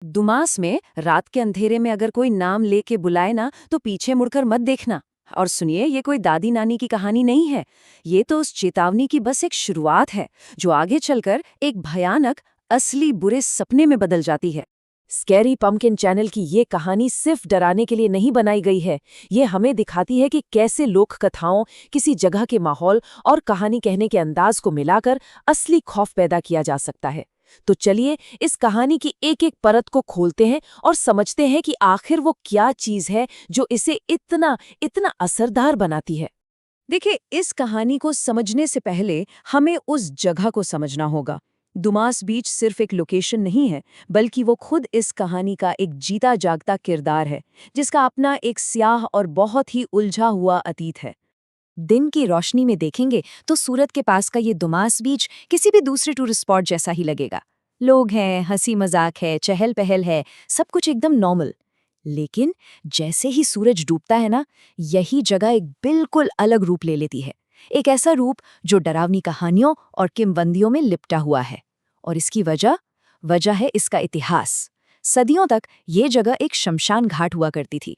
Dumas में रात के अंधेरे में अगर कोई नाम लेके बुलाए ना तो पीछे मुड़कर मत देखना। और सुनिए, ये कोई दादी नानी की कहानी नहीं है। ये तो उस चेतावनी की बस एक शुरुआत है जो आगे चलकर एक भयानक असली बुरे सपने में बदल जाती है। स्कैरी पम्पकिन चैनल की ये कहानी सिर्फ डराने के लिए नहीं बनाई गई है। ये हमें दिखाती है कि कैसे लोक कथाओं, किसी जगह के माहौल और कहानी कहने के अंदाज को मिलाकर असली खौफ पैदा किया जा सकता है। तो चलिए इस कहानी की एक एक परत को खोलते हैं और समझते हैं कि आखिर वो क्या चीज है जो इसे इतना इतना असरदार बनाती है। देखिए, इस कहानी को समझने से पहले हमें उस जगह को समझना होगा। दुमास बीच सिर्फ एक लोकेशन नहीं है, बल्कि वो खुद इस कहानी का एक जीता जागता किरदार है, जिसका अपना एक स्याह और बहुत ही उलझा हुआ अतीत है। दिन की रोशनी में देखेंगे तो सूरत के पास का ये दुमास बीच किसी भी दूसरे टूरिस्ट स्पॉट जैसा ही लगेगा। लोग हैं, हंसी मजाक है, चहल पहल है, सब कुछ एकदम नॉर्मल। लेकिन जैसे ही सूरज डूबता है ना, यही जगह एक बिल्कुल अलग रूप ले लेती है। एक ऐसा रूप जो डरावनी कहानियों और किंवदंतियों में लिपटा हुआ है। और इसकी वजह है इसका इतिहास। सदियों तक ये जगह एक शमशान घाट हुआ करती थी।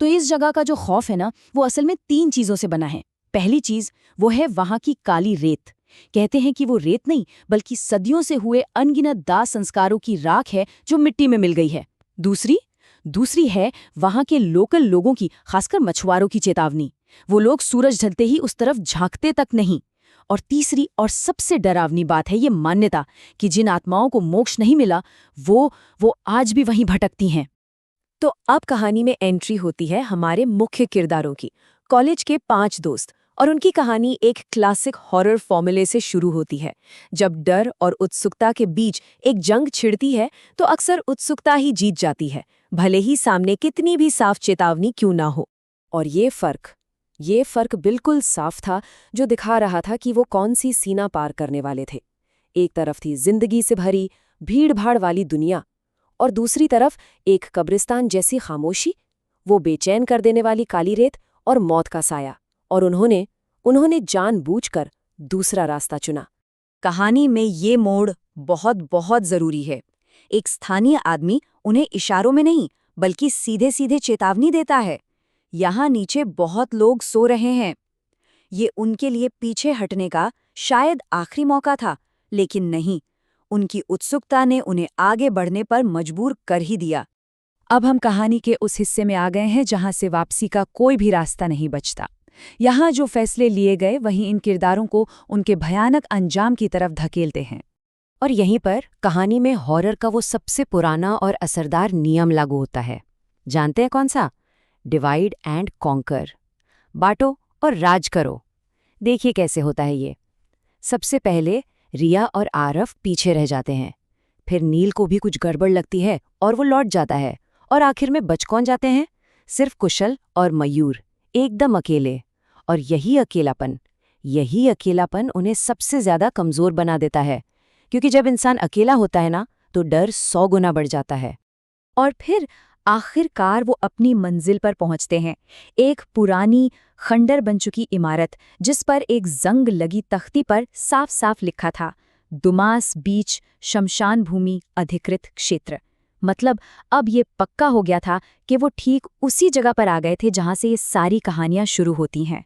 तो इस जगह का जो खौफ है ना, वो असल में 3 चीजों से बना है। पहली चीज वो है वहां की काली रेत। कहते हैं कि वो रेत नहीं, बल्कि सदियों से हुए अनगिनत दाह संस्कारों की राख है जो मिट्टी में मिल गई है। दूसरी है वहां के लोकल लोगों की, खासकर मछुआरों की चेतावनी। वो लोग सूरज ढलते ही उस तरफ झांकते तक नहीं। और तीसरी और सबसे डरावनी बात है ये मान्यता कि जिन आत्माओं को मोक्ष नहीं मिला, वो आज भी वहीं भटकती हैं। तो अब कहानी में एंट्री होती है हमारे मुख्य किरदारों की, कॉलेज के 5 दोस्त। और उनकी कहानी एक क्लासिक हॉरर फॉर्मूले से शुरू होती है। जब डर और उत्सुकता के बीच एक जंग छिड़ती है तो अक्सर उत्सुकता ही जीत जाती है, भले ही सामने कितनी भी साफ चेतावनी क्यों ना हो। और ये फर्क बिल्कुल साफ था, जो दिखा रहा था कि वो कौन सी सीमा पार करने वाले थे। एक तरफ थी जिंदगी से भरी भीड़-भाड़ वाली दुनिया, और दूसरी तरफ एक कब्रिस्तान जैसी खामोशी, वो बेचैन कर देने वाली काली रेत और मौत का साया। और उन्होंने जानबूझकर दूसरा रास्ता चुना। कहानी में ये मोड़ बहुत बहुत जरूरी है। एक स्थानीय आदमी उन्हें इशारों में नहीं, बल्कि सीधे सीधे चेतावनी देता है। यहाँ नीचे बहुत लोग सो रहे हैं। ये उनके लिए पीछे हटने का शायद आखिरी मौका था, लेकिन नहीं, उनकी उत्सुकता ने उन्हें आगे बढ़ने पर मजबूर कर ही दिया। अब हम कहानी के उस हिस्से में आ गए हैं जहां से वापसी का कोई भी रास्ता नहीं बचता। यहाँ जो फैसले लिए गए वहीं इन किरदारों को उनके भयानक अंजाम की तरफ धकेलते हैं। और यहीं पर कहानी में हॉरर का वो सबसे पुराना और असरदार नियम लागू होता है। जानते हैं कौन सा? डिवाइड एंड कॉन्कर, बांटो और राज करो। देखिए कैसे होता है ये। सबसे पहले रिया और आरफ पीछे रह जाते हैं। फिर नील को भी कुछ गड़बड़ लगती है और वो लौट जाता है। और आखिर में बच कौन जाते हैं? सिर्फ कुशल और मयूर, एकदम अकेले। और यही अकेलापन उन्हें सबसे ज्यादा कमजोर बना देता है, क्योंकि जब इंसान अकेला होता है ना, तो डर 100 गुना बढ़ जाता है। और फिर आखिरकार वो अपनी मंजिल पर पहुंचते हैं। एक पुरानी खंडर बन चुकी इमारत, जिस पर एक जंग लगी तख्ती पर साफ साफ लिखा था, दुमास बीच शमशान भूमि अधिकृत क्षेत्र। मतलब अब ये पक्का हो गया था कि वो ठीक उसी जगह पर आ गए थे जहां से ये सारी कहानियां शुरू होती हैं।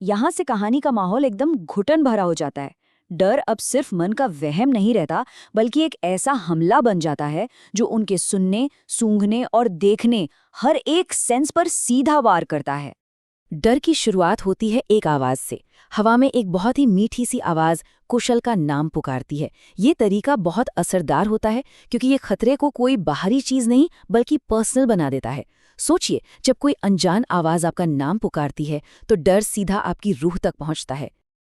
यहां से कहानी का माहौल एकदम घुटन भरा हो जाता है। डर अब सिर्फ मन का वहम नहीं रहता, बल्कि एक ऐसा हमला बन जाता है जो उनके सुनने, सूंघने और देखने हर एक सेंस पर सीधा वार करता है। डर की शुरुआत होती है एक आवाज से। हवा में एक बहुत ही मीठी सी आवाज कुशल का नाम पुकारती है। ये तरीका बहुत असरदार होता है, क्योंकि ये खतरे को कोई बाहरी चीज नहीं बल्कि पर्सनल बना देता है। सोचिए, जब कोई अनजान आवाज आपका नाम पुकारती है तो डर सीधा आपकी रूह तक पहुंचता है।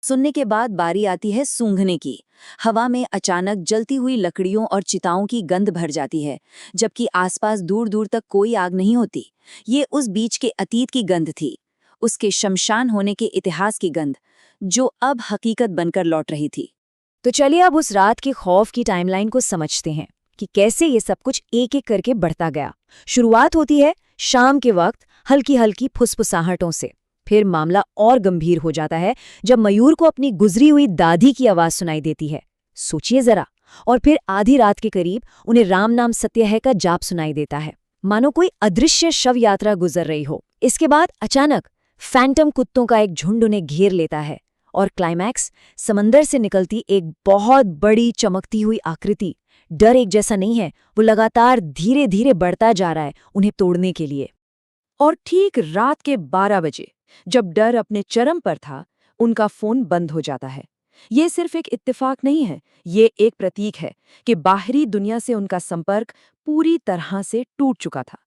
सुनने के बाद बारी आती है सूंघने की। हवा में अचानक जलती हुई लकड़ियों और चिताओं की गंध भर जाती है, जबकि आसपास दूर दूर तक कोई आग नहीं होती। ये उस बीच के अतीत की गंध थी, उसके शमशान होने के इतिहास की गंध, जो अब हकीकत बनकर लौट रही थी। तो चलिए अब उस रात के खौफ की टाइमलाइन को समझते हैं कि कैसे ये सब कुछ एक एक करके बढ़ता गया। शुरुआत होती है शाम के वक्त हल्की हल्की फुसफुसाहटों से। फिर मामला और गंभीर हो जाता है जब मयूर को अपनी गुजरी हुई दादी की आवाज सुनाई देती है। सोचिए जरा, और फिर आधी रात के करीब उन्हें राम नाम सत्य है का जाप सुनाई देता है, मानो कोई अदृश्य शव यात्रा गुजर रही हो। इसके बाद अचानक फैंटम कुत्तों का एक झुंड उन्हें घेर लेता है और क्लाइमैक्स, समंदर से निकलती एक बहुत बड़ी चमकती हुई आकृति। डर एक जैसा नहीं है, वो लगातार धीरे धीरे बढ़ता जा रहा है उन्हें तोड़ने के लिए। और ठीक रात के 12 बजे, जब डर अपने चरम पर था, उनका फोन बंद हो जाता है। ये सिर्फ एक इत्तेफाक नहीं है, ये एक प्रतीक है कि बाहरी दुनिया से उनका संपर्क पूरी तरह से टूट चुका था।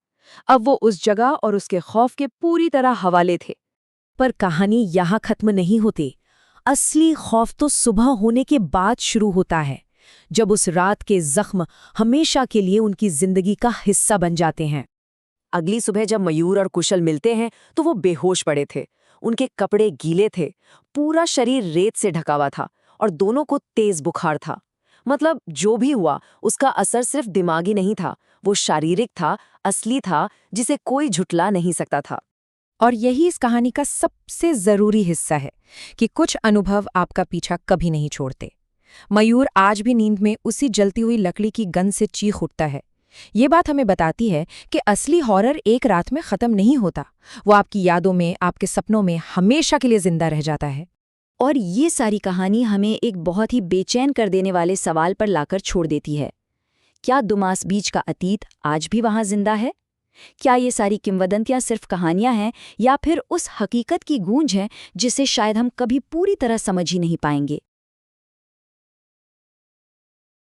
अब वो उस जगह और उसके खौफ के पूरी तरह हवाले थे। पर कहानी यहाँ खत्म नहीं होती। असली खौफ तो सुबह होने के बाद शुरू होता है, जब उस रात के जख्म हमेशा के लिए उनकी जिंदगी का हिस्सा बन जाते हैं। अगली सुबह जब मयूर और कुशल मिलते हैं तो वो बेहोश पड़े थे। उनके कपड़े गीले थे, पूरा शरीर रेत से ढका हुआ था और दोनों को तेज बुखार था। मतलब जो भी हुआ उसका असर सिर्फ दिमागी नहीं था, वो शारीरिक था, असली था, जिसे कोई झुटला नहीं सकता था। और यही इस कहानी का सबसे जरूरी हिस्सा है कि कुछ अनुभव आपका पीछा कभी नहीं छोड़ते। मयूर आज भी नींद में उसी जलती हुई लकड़ी की गंध से चीख उठता है। ये बात हमें बताती है कि असली हॉरर एक रात में खत्म नहीं होता, वो आपकी यादों में, आपके सपनों में हमेशा के लिए जिंदा रह जाता है। और ये सारी कहानी हमें एक बहुत ही बेचैन कर देने वाले सवाल पर लाकर छोड़ देती है। क्या दुमास बीच का अतीत आज भी वहां जिंदा है? क्या ये सारी किंवदंतियां सिर्फ कहानियां हैं या फिर उस हकीकत की गूंज है जिसे शायद हम कभी पूरी तरह समझ ही नहीं पाएंगे?